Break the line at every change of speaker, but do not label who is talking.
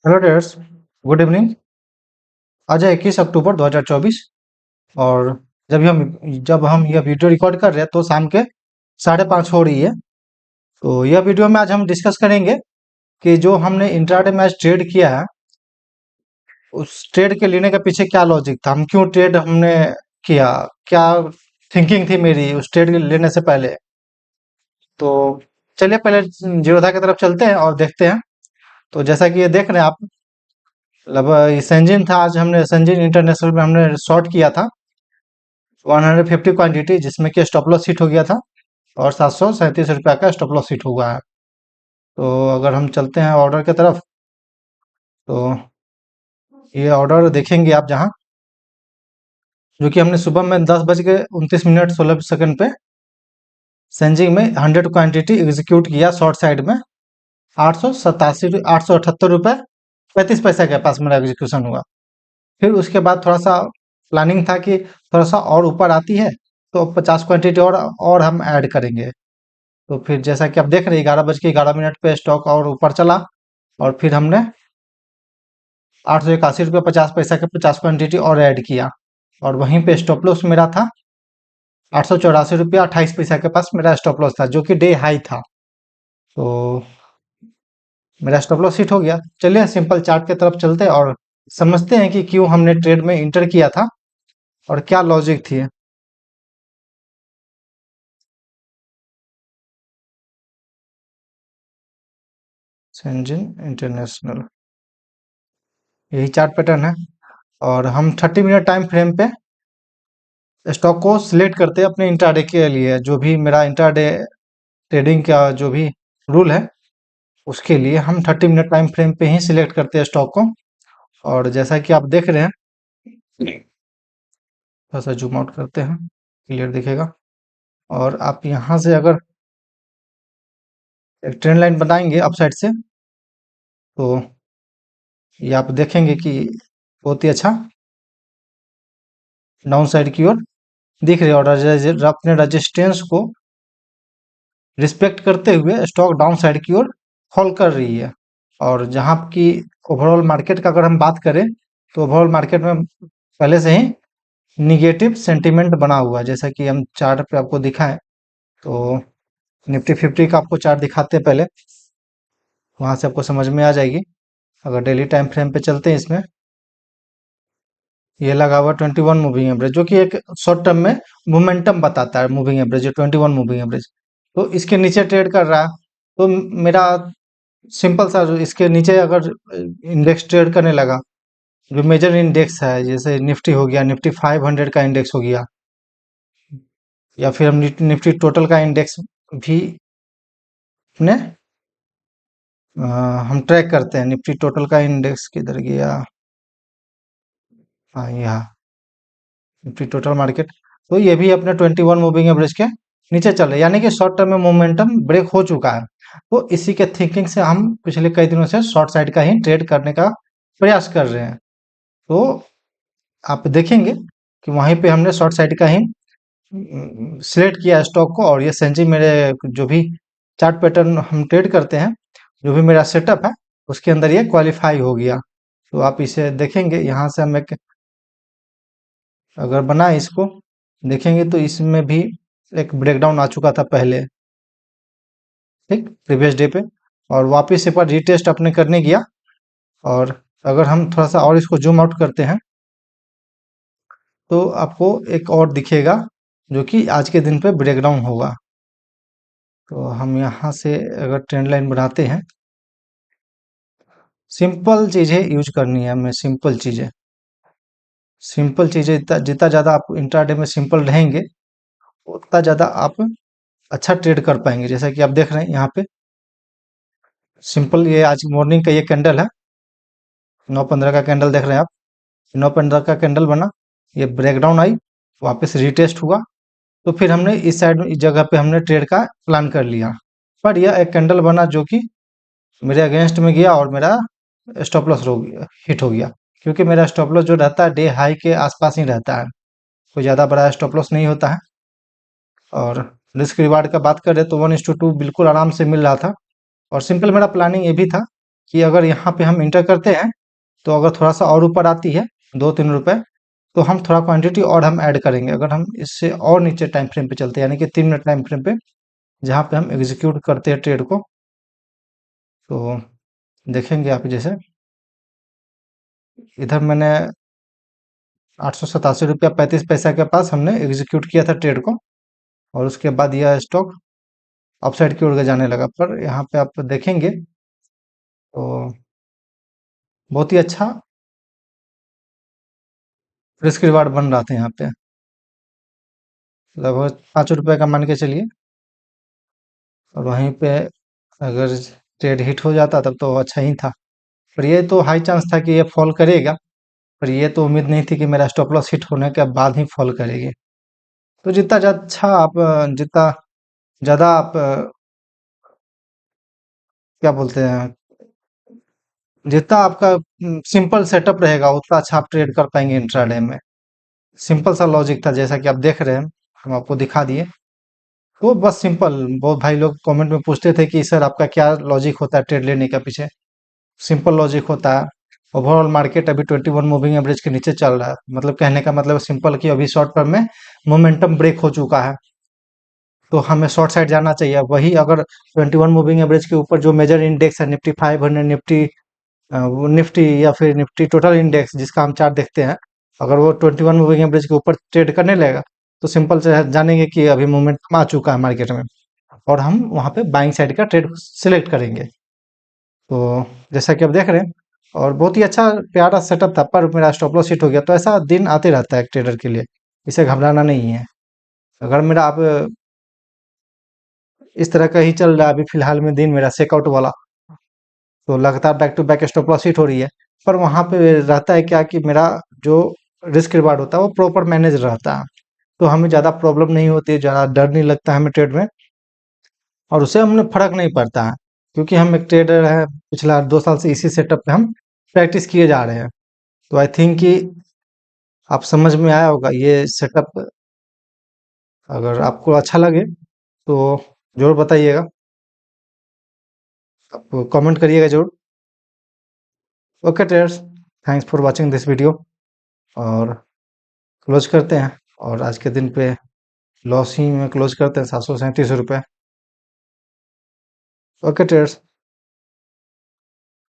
Hello dares, good evening. आज है 21 अक्टूबर 2024 और जब हम यह वीडियो रिकॉर्ड कर रहे हैं तो शाम के 5:30 हो रही है। तो यह वीडियो में आज हम डिस्कस करेंगे कि जो हमने इंट्राडे मैच ट्रेड किया है, उस ट्रेड के लेने के पीछे क्या लॉजिक था, हम क्यों ट्रेड हमने किया, क्या थिंकिंग थी मेरी उस ट्रेड लेने से पहले। तो चलिए पहले जीरोधा की तरफ चलते हैं और देखते हैं। तो जैसा कि ये देख रहे हैं आप, मतलब ये संजिन था। आज हमने संजिन इंटरनेशनल में हमने शॉर्ट किया था 150 क्वांटिटी, जिसमें कि स्टॉप लॉस हिट हो गया था और 737 रुपया का स्टॉप लॉस हिट हुआ है। तो अगर हम चलते हैं ऑर्डर की तरफ, तो ये ऑर्डर देखेंगे आप, जहां जो कि हमने सुबह में 10:29 पे सेंजिंग में 100 क्वांटिटी एग्जीक्यूट किया शॉर्ट साइड में 878 रुपये 35 पैसा के पास मेरा एग्जीक्यूशन हुआ। फिर उसके बाद थोड़ा सा प्लानिंग था कि थोड़ा सा और ऊपर आती है तो 50 क्वांटिटी और हम ऐड करेंगे। तो फिर जैसा कि आप देख रहे हैं 11:11 पे स्टॉक और ऊपर चला और फिर हमने 881 रुपये 50 पैसा के 50 क्वांटिटी और ऐड किया और वहीं पे स्टॉप लॉस मेरा था 884 रुपया 28 पैसा के पास मेरा स्टॉप लॉस था, जो कि डे हाई था। तो मेरा स्टॉप लॉस हिट हो गया। चलिए सिंपल चार्ट की तरफ चलते हैं और समझते हैं कि क्यों हमने ट्रेड में इंटर किया था और क्या लॉजिक थी। सेंजिन इंटरनेशनल, यही चार्ट पैटर्न है और हम 30 मिनट टाइम फ्रेम पे स्टॉक को सिलेक्ट करते हैं अपने इंट्राडे के लिए। जो भी मेरा इंट्राडे ट्रेडिंग का जो भी रूल है, उसके लिए हम 30 मिनट टाइम फ्रेम पे ही सिलेक्ट करते हैं स्टॉक को। और जैसा कि आप देख रहे हैं, थोड़ा सा जूम आउट करते हैं, क्लियर दिखेगा। और आप यहाँ से अगर एक ट्रेंड लाइन बनाएंगे अप साइड से, तो ये आप देखेंगे कि बहुत ही अच्छा डाउन साइड की ओर दिख रही है और अपने रजिस्टेंस को रिस्पेक्ट करते हुए स्टॉक डाउन साइड की ओर फॉल कर रही है। और जहां की ओवरऑल मार्केट का अगर हम बात करें, तो ओवरऑल मार्केट में पहले से ही निगेटिव सेंटीमेंट बना हुआ है, जैसा कि हम चार्ट पे आपको दिखाएं। तो निफ्टी 50 का आपको चार्ट दिखाते हैं पहले, वहां से आपको समझ में आ जाएगी। अगर डेली टाइम फ्रेम पे चलते हैं, इसमें ये लगा हुआ 21 मूविंग एवरेज, जो कि एक शॉर्ट टर्म में मोमेंटम बताता है। मूविंग एवरेज 21 मूविंग एवरेज, तो इसके नीचे ट्रेड कर रहा है। तो मेरा सिंपल सा, जो इसके नीचे अगर इंडेक्स ट्रेड करने लगा, जो मेजर इंडेक्स है जैसे निफ्टी हो गया, निफ्टी 500 का इंडेक्स हो गया, या फिर हम निफ्टी टोटल का इंडेक्स भी अपने हम ट्रैक करते हैं। निफ्टी टोटल का इंडेक्स किधर गया, हाँ यहाँ निफ्टी टोटल मार्केट। तो ये भी अपने 21 मूविंग एवरेज के नीचे चल रहे हैं, यानी कि शॉर्ट टर्म में मोमेंटम ब्रेक हो चुका है। तो इसी के थिंकिंग से हम पिछले कई दिनों से शॉर्ट साइड का ही ट्रेड करने का प्रयास कर रहे हैं। तो आप देखेंगे कि वहीं पे हमने शॉर्ट साइड का ही सिलेक्ट किया स्टॉक को, और ये सेंची मेरे जो भी चार्ट पैटर्न हम ट्रेड करते हैं, जो भी मेरा सेटअप है, उसके अंदर ये क्वालिफाई हो गया। तो आप इसे देखेंगे, यहाँ से हम एक अगर बनाए इसको देखेंगे तो इसमें भी एक ब्रेकडाउन आ चुका था पहले, ठीक, प्रीवियस डे पे, और वापस एक बार रीटेस्ट अपने करने गया। और अगर हम थोड़ा सा और इसको जूम आउट करते हैं, तो आपको एक और दिखेगा जो कि आज के दिन पे ब्रेकडाउन होगा। तो हम यहाँ से अगर ट्रेंड लाइन बनाते हैं, सिंपल चीजें यूज करनी है हमें, सिंपल चीजें जितना जितना ज्यादा आप इंट्राडे में सिंपल रहेंगे, उतना ज्यादा आप अच्छा ट्रेड कर पाएंगे। जैसा कि आप देख रहे हैं यहाँ पे सिंपल, ये आज मॉर्निंग का ये कैंडल है, 9:15 का कैंडल देख रहे हैं आप। 9:15 का कैंडल बना, ये ब्रेकडाउन आई, वापस रिटेस्ट हुआ, तो फिर हमने इस साइड इस जगह पे हमने ट्रेड का प्लान कर लिया। पर यह एक कैंडल बना जो कि मेरे अगेंस्ट में गया और मेरा स्टॉप लॉस हिट हो गया, क्योंकि मेरा स्टॉप लॉस जो रहता है डे हाई के आसपास ही रहता है, कोई ज़्यादा बड़ा स्टॉप लॉस नहीं होता है। और रिस्क रिवार्ड का बात करें तो 1:2 बिल्कुल आराम से मिल रहा था। और सिंपल मेरा प्लानिंग ये भी था कि अगर यहाँ पे हम इंटर करते हैं तो अगर थोड़ा सा और ऊपर आती है 2-3 रुपए, तो हम थोड़ा क्वांटिटी और हम ऐड करेंगे। अगर हम इससे और नीचे टाइम फ्रेम पे चलते हैं, यानी कि 3 मिनट टाइम फ्रेम पे, जहाँ पे हम एग्जीक्यूट करते हैं ट्रेड को, तो देखेंगे आप जैसे इधर मैंने 887 रुपया 35 पैसा के पास हमने एग्जीक्यूट किया था ट्रेड को, और उसके बाद यह स्टॉक अपसाइड की ओर जाने लगा। पर यहाँ पे आप देखेंगे तो बहुत ही अच्छा रिस्क रिवार्ड बन रहा था यहाँ पे, लगभग 5 रुपए का मान के चलिए। और वहीं पे अगर ट्रेड हिट हो जाता तब तो अच्छा ही था। पर ये तो हाई चांस था कि ये फॉल करेगा, पर ये तो उम्मीद नहीं थी कि मेरा स्टॉप लॉस हिट होने के बाद ही फॉल करेगी। तो जितना अच्छा आप जितना ज़्यादा आप क्या बोलते हैं, जितना आपका सिंपल सेटअप रहेगा उतना अच्छा आप ट्रेड कर पाएंगे इंट्राडे में। सिंपल सा लॉजिक था, जैसा कि आप देख रहे हैं, हम आपको दिखा दिए। तो बस सिंपल, बहुत भाई लोग कमेंट में पूछते थे कि सर आपका क्या लॉजिक होता है ट्रेड लेने के पीछे। सिंपल लॉजिक होता है। ओवरऑल मार्केट अभी 21 मूविंग एवरेज के नीचे चल रहा है, मतलब कहने का मतलब सिंपल कि अभी शॉर्ट टर्म में मोमेंटम ब्रेक हो चुका है, तो हमें शॉर्ट साइड जाना चाहिए। वही अगर 21 मूविंग एवरेज के ऊपर जो मेजर इंडेक्स है, निफ्टी 500, निफ्टी वो निफ्टी या फिर निफ्टी टोटल इंडेक्स जिसका हम चार्ट देखते हैं, अगर वो 21 मूविंग एवरेज के ऊपर ट्रेड करने लगेगा, तो सिंपल से जानेंगे कि अभी मोमेंटम आ चुका है मार्केट में, और हम वहां पे बाइंग साइड का ट्रेड सिलेक्ट करेंगे। तो जैसा कि आप देख रहे हैं, और बहुत ही अच्छा प्यारा सेटअप था, पर मेरा स्टॉप लॉस हिट हो गया। तो ऐसा दिन आते रहता है एक ट्रेडर के लिए, इसे घबराना नहीं है। अगर मेरा आप इस तरह का ही चल रहा है अभी फिलहाल में दिन मेरा चेकआउट वाला, तो लगातार back to back stop loss hit हो रही है। पर वहां पे रहता है क्या कि मेरा जो रिस्क रिवार्ड होता है वो प्रॉपर मैनेज रहता है, तो हमें ज़्यादा प्रॉब्लम नहीं होती है, ज़्यादा डर नहीं लगता है हमें ट्रेड में, और उससे हमें फर्क नहीं पड़ता है, क्योंकि हम एक ट्रेडर है, पिछला 2 साल से इसी सेटअप पे हम प्रैक्टिस किए जा रहे हैं। तो आई थिंक कि आप समझ में आया होगा ये सेटअप। अगर आपको अच्छा लगे तो जरूर बताइएगा, आप कमेंट करिएगा जरूर। Okay traders, thanks for watching this video, और क्लोज करते हैं। और आज के दिन पे लॉस ही में क्लोज करते हैं, 737 रुपये। Okay traders.